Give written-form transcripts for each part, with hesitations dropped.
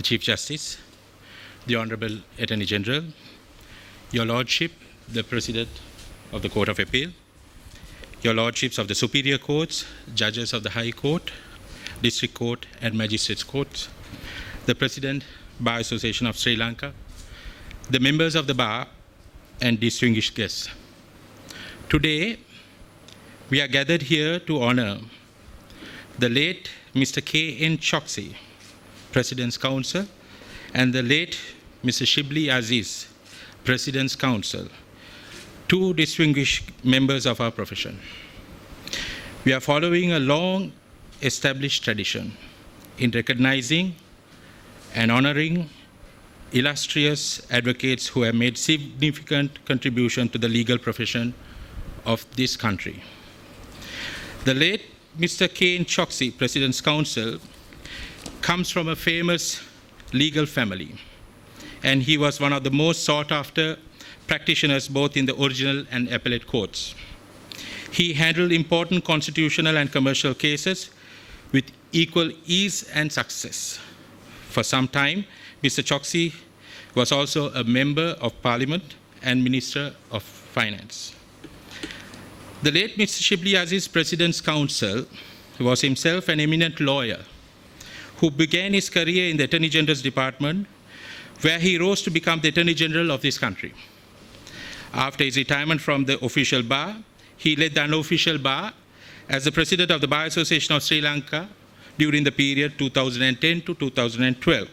Chief Justice, the Honorable Attorney General, Your Lordship, the President of the Court of Appeal, Your Lordships of the Superior Courts, Judges of the High Court, District Court and Magistrates Courts, the President, Bar Association of Sri Lanka, the members of the Bar, and distinguished guests. Today, we are gathered here to honor the late Mr. K.N. Choksy, President's Counsel, and the late Mr. Shibli Aziz, President's Counsel, two distinguished members of our profession. We are following a long established tradition in recognizing and honoring illustrious advocates who have made significant contribution to the legal profession of this country. The late Mr. K.N. Choksy, President's Counsel, comes from a famous legal family, and he was one of the most sought after practitioners both in the original and appellate courts. He handled important constitutional and commercial cases with equal ease and success. For some time, Mr. Choksy was also a member of Parliament and Minister of Finance. The late Mr. Shibli Aziz, President's Counsel, was himself an eminent lawyer who began his career in the Attorney General's Department, where he rose to become the Attorney General of this country. After his retirement from the official bar, he led the unofficial bar as the President of the Bar Association of Sri Lanka during the period 2010 to 2012.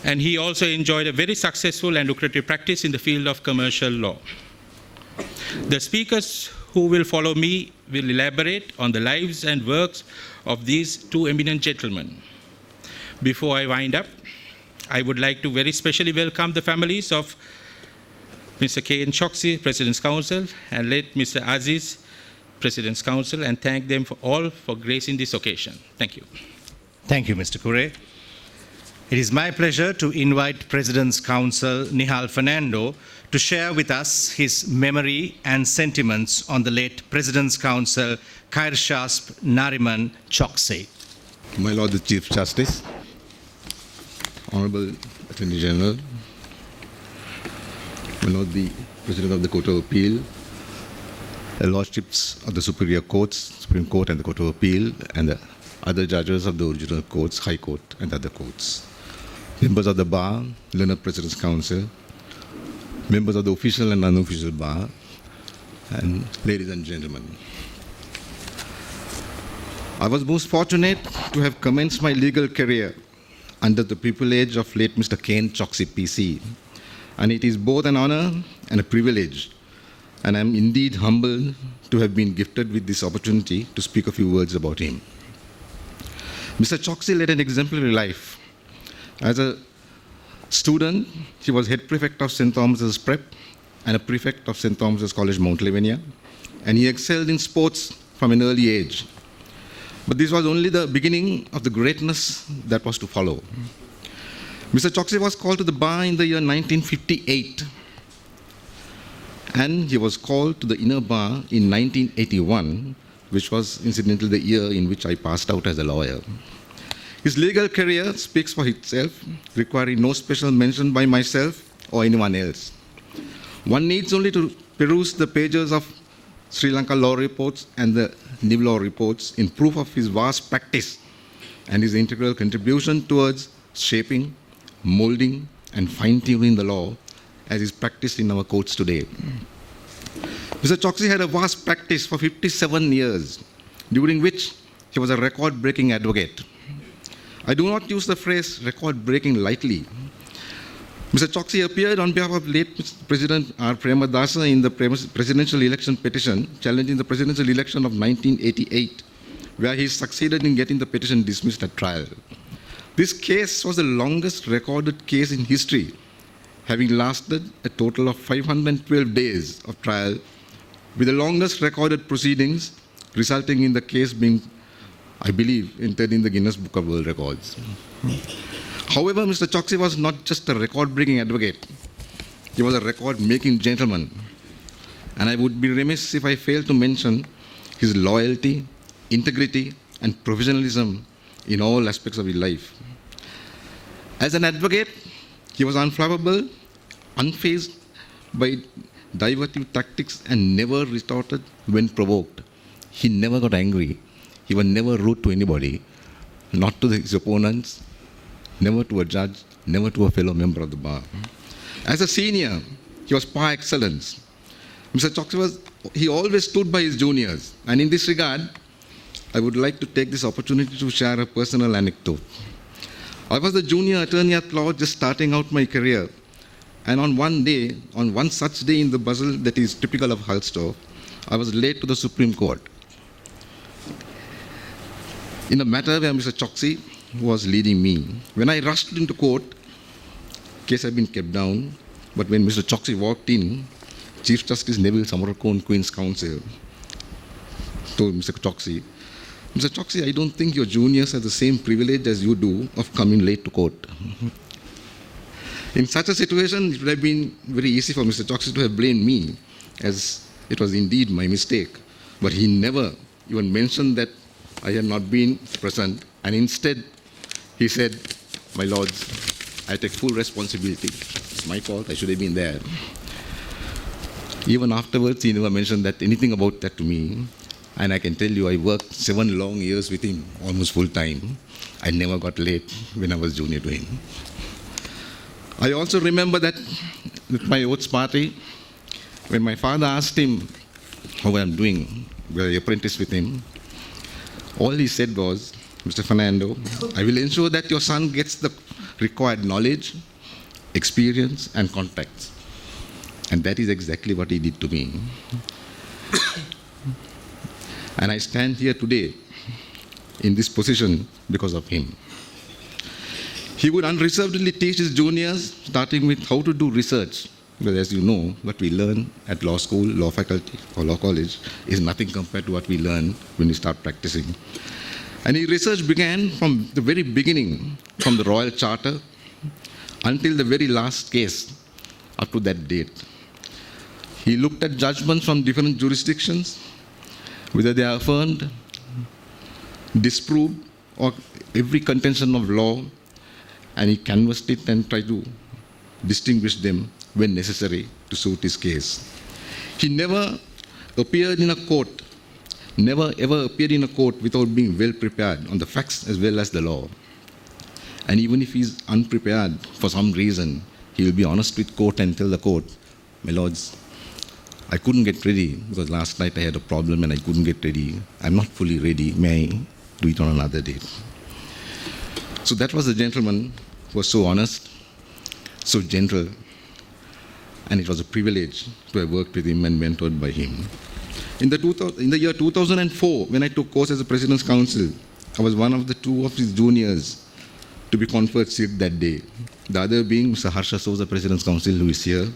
And he also enjoyed a very successful and lucrative practice in the field of commercial law. The speakers who will follow me will elaborate on the lives and works of these two eminent gentlemen. Before I wind up, I would like to very specially welcome the families of Mr. K.N. Choksy, President's Counsel, and late Mr. Aziz, President's Counsel, and thank them all for gracing this occasion. Thank you. Thank you, Mr. Kure. It is my pleasure to invite President's Counsel Nihal Fernando to share with us his memory and sentiments on the late President's Counsel Khairshasp Nariman Choksy. My Lord the Chief Justice, Honorable Attorney General, my Lord the President of the Court of Appeal, the Lordships of the Superior Courts, Supreme Court and the Court of Appeal, and the other judges of the original courts, High Court and other courts, members of the Bar, learned President's Counsel, members of the official and unofficial Bar, and ladies and gentlemen. I was most fortunate to have commenced my legal career under the pupillage of late Mr. K.N. Choksy, PC, and it is both an honor and a privilege, and I am indeed humbled to have been gifted with this opportunity to speak a few words about him. Mr. Choksy led an exemplary life. As a student, he was head prefect of St. Thomas's Prep and a prefect of St. Thomas's College, Mount Lavinia, and he excelled in sports from an early age. But this was only the beginning of the greatness that was to follow. Mr. Choksy was called to the bar in the year 1958, and he was called to the inner bar in 1981, which was incidentally the year in which I passed out as a lawyer. His legal career speaks for itself, requiring no special mention by myself or anyone else. One needs only to peruse the pages of Sri Lanka law reports and the new law reports in proof of his vast practice and his integral contribution towards shaping, molding, and fine-tuning the law as is practiced in our courts today. Mr. Choksy had a vast practice for 57 years, during which he was a record-breaking advocate. I do not use the phrase record-breaking lightly. Mr. Choksy appeared on behalf of late President R. Premadasa in the presidential election petition challenging the presidential election of 1988, where he succeeded in getting the petition dismissed at trial. This case was the longest recorded case in history, having lasted a total of 512 days of trial, with the longest recorded proceedings, resulting in the case being, I believe, entered in the Guinness Book of World Records. However, Mr. Choksy was not just a record-breaking advocate. He was a record-making gentleman. And I would be remiss if I failed to mention his loyalty, integrity, and professionalism in all aspects of his life. As an advocate, he was unflappable, unfazed by divertive tactics, and never retorted when provoked. He never got angry. He was never rude to anybody, not to his opponents, never to a judge, never to a fellow member of the bar. As a senior, he was par excellence. Mr. Choksy he always stood by his juniors. And in this regard, I would like to take this opportunity to share a personal anecdote. I was the junior attorney at law just starting out my career. And on one such day in the bustle that is typical of Hulstorf, I was late to the Supreme Court. In a matter where Mr. Choksy was leading me. When I rushed into court, case had been kept down, but when Mr. Choksy walked in, Chief Justice Neville Samarkand, Queen's Counsel, told Mr. Choksy, I don't think your juniors have the same privilege as you do of coming late to court. In such a situation, it would have been very easy for Mr. Choksy to have blamed me, as it was indeed my mistake. But he never even mentioned that I had not been present, and instead he said, my lords, I take full responsibility. It's my fault, I should have been there. Even afterwards, he never mentioned anything about that to me. And I can tell you, I worked 7 long years with him, almost full time. I never got late when I was junior to him. I also remember that at my oaths party, when my father asked him how I'm doing, where I apprenticed with him, all he said was, Mr. Fernando, I will ensure that your son gets the required knowledge, experience, and contacts. And that is exactly what he did to me. And I stand here today in this position because of him. He would unreservedly teach his juniors, starting with how to do research. Because as you know, what we learn at law school, law faculty, or law college is nothing compared to what we learn when we start practicing. And his research began from the very beginning, from the Royal Charter until the very last case, up to that date. He looked at judgments from different jurisdictions, whether they are affirmed, disproved, or every contention of law, and he canvassed it and tried to distinguish them when necessary to suit his case. He never appeared in a court, never ever appeared in a court without being well prepared on the facts as well as the law. And even if he's unprepared for some reason, he will be honest with court and tell the court, my lords, I couldn't get ready because last night I had a problem and I couldn't get ready. I'm not fully ready. May I do it on another date? So that was the gentleman who was so honest, so gentle, and it was a privilege to have worked with him and mentored by him. In the year 2004, when I took course as a President's Counsel, I was one of the 2 of his juniors to be conferred silk that day. The other being Mr. Harsha Souza, President's Counsel, who is here.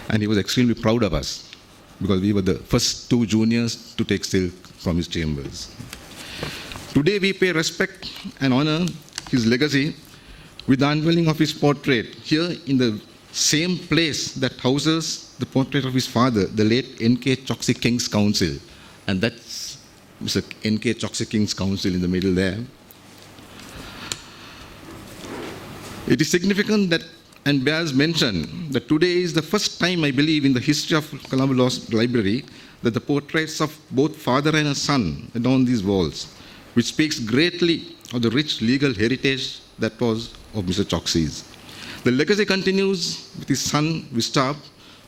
And he was extremely proud of us because we were the first 2 juniors to take silk from his chambers. Today we pay respect and honor his legacy with the unveiling of his portrait here in the same place that houses the portrait of his father, the late N.K. Choksy King's Counsel. And that's Mr. N.K. Choksy King's Counsel in the middle there. It is significant that and bears mention that today is the first time, I believe, in the history of Colombo Law Library that the portraits of both father and a son adorn these walls, which speaks greatly of the rich legal heritage that was of Mr. Choksy's. The legacy continues with his son, Vistab,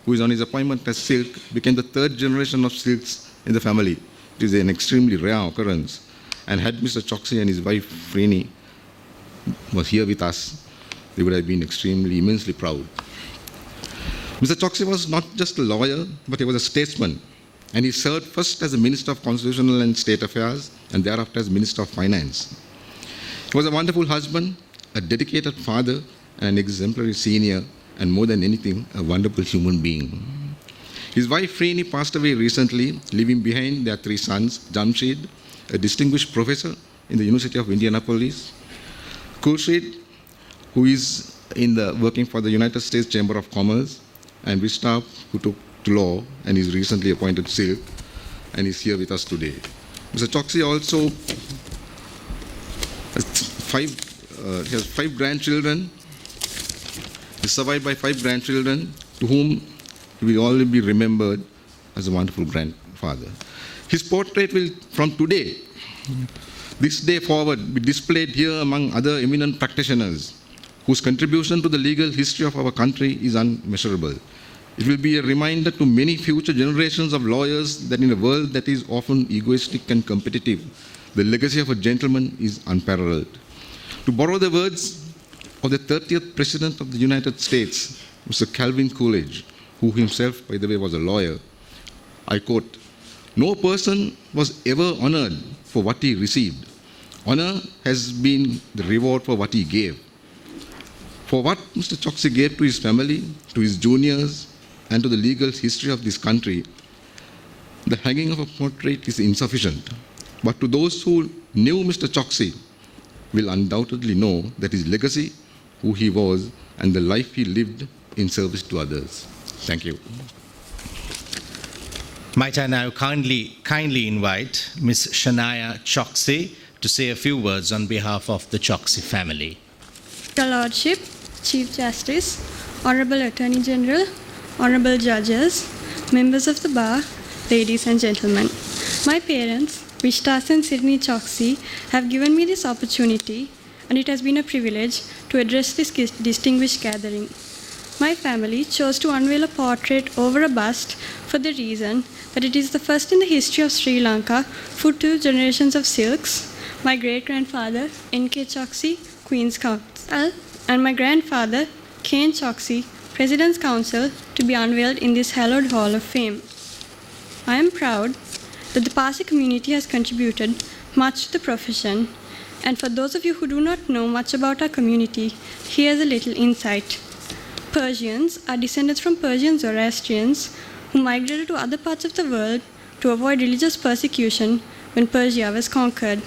who is on his appointment as silk, became the 3rd generation of silks in the family. It is an extremely rare occurrence. And had Mr. Choksy and his wife, Freni, was here with us, they would have been immensely proud. Mr. Choksy was not just a lawyer, but he was a statesman. And he served first as a Minister of Constitutional and State Affairs, and thereafter as Minister of Finance. He was a wonderful husband, a dedicated father, and an exemplary senior, and more than anything, a wonderful human being. His wife, Freni, passed away recently, leaving behind their 3 sons, Jamshid, a distinguished professor in the University of Indianapolis, Khurshid, who is working for the United States Chamber of Commerce, and Vistab, who took to law and is recently appointed silk, and is here with us today. Mr. Choksy also has 5 he has 5 grandchildren. He's survived by 5 grandchildren, to whom he will always be remembered as a wonderful grandfather. His portrait will, from today, this day forward, be displayed here among other eminent practitioners whose contribution to the legal history of our country is unmeasurable. It will be a reminder to many future generations of lawyers that in a world that is often egoistic and competitive, the legacy of a gentleman is unparalleled. To borrow the words of the 30th President of the United States, Mr. Calvin Coolidge, who himself, by the way, was a lawyer, I quote, "No person was ever honored for what he received. Honor has been the reward for what he gave." For what Mr. Choksy gave to his family, to his juniors, and to the legal history of this country, the hanging of a portrait is insufficient. But to those who knew Mr. Choksy will undoubtedly know that his legacy, who he was, and the life he lived in service to others. Thank you. Might I now kindly invite Ms. Shania Choksy to say a few words on behalf of the Choksy family. Your Lordship, Chief Justice, Honorable Attorney General, Honorable Judges, members of the bar, ladies and gentlemen. My parents, Vishtas and Sydney Choksy, have given me this opportunity, and it has been a privilege to address this distinguished gathering. My family chose to unveil a portrait over a bust for the reason that it is the first in the history of Sri Lanka for 2 generations of silks. My great-grandfather, N.K. Choksy, Queen's Counsel, and my grandfather, Kane Choksy, President's Counsel, to be unveiled in this hallowed Hall of Fame. I am proud that the Parsi community has contributed much to the profession, and for those of you who do not know much about our community, here's a little insight. Persians are descendants from Persian Zoroastrians who migrated to other parts of the world to avoid religious persecution when Persia was conquered.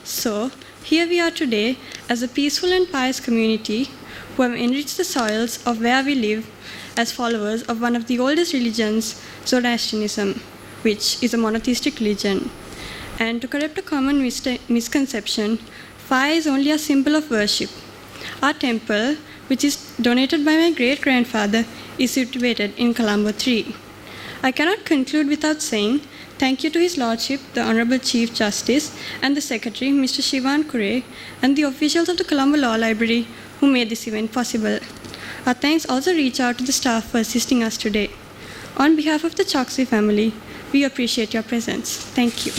So, here we are today as a peaceful and pious community who have enriched the soils of where we live as followers of one of the oldest religions, Zoroastrianism, which is a monotheistic religion. And to correct a common misconception, fire is only a symbol of worship. Our temple, which is donated by my great-grandfather, is situated in Colombo 3. I cannot conclude without saying thank you to His Lordship, the Honorable Chief Justice, and the Secretary, Mr. Shivan Kure, and the officials of the Colombo Law Library who made this event possible. Our thanks also reach out to the staff for assisting us today. On behalf of the Choksy family, we appreciate your presence. Thank you.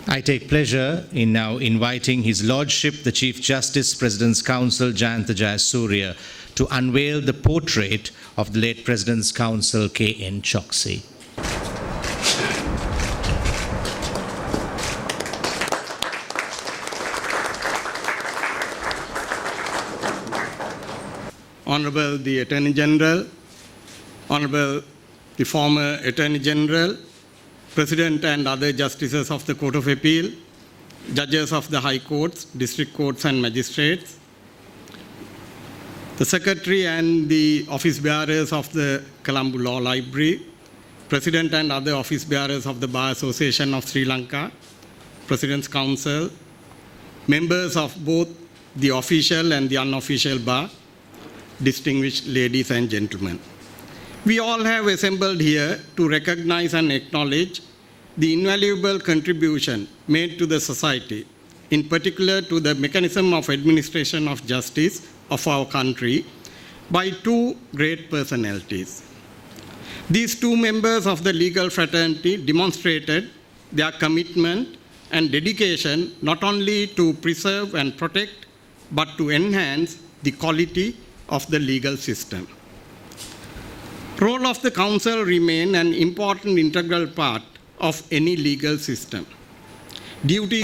I take pleasure in now inviting His Lordship, the Chief Justice, President's Counsel, Jayanta Jayasuriya, to unveil the portrait of the late President's Counsel, K.N. Choksy. Honorable the Attorney General, Honorable the former Attorney General, President and other Justices of the Court of Appeal, Judges of the High Courts, District Courts and Magistrates, the Secretary and the Office Bearers of the Colombo Law Library, President and other Office Bearers of the Bar Association of Sri Lanka, President's Counsel, members of both the official and the unofficial bar, distinguished ladies and gentlemen. We all have assembled here to recognize and acknowledge the invaluable contribution made to the society, in particular to the mechanism of administration of justice of our country, by 2 great personalities. These 2 members of the legal fraternity demonstrated their commitment and dedication not only to preserve and protect, but to enhance the quality of the legal system. Role of the counsel remain an important integral part of any legal system. Duties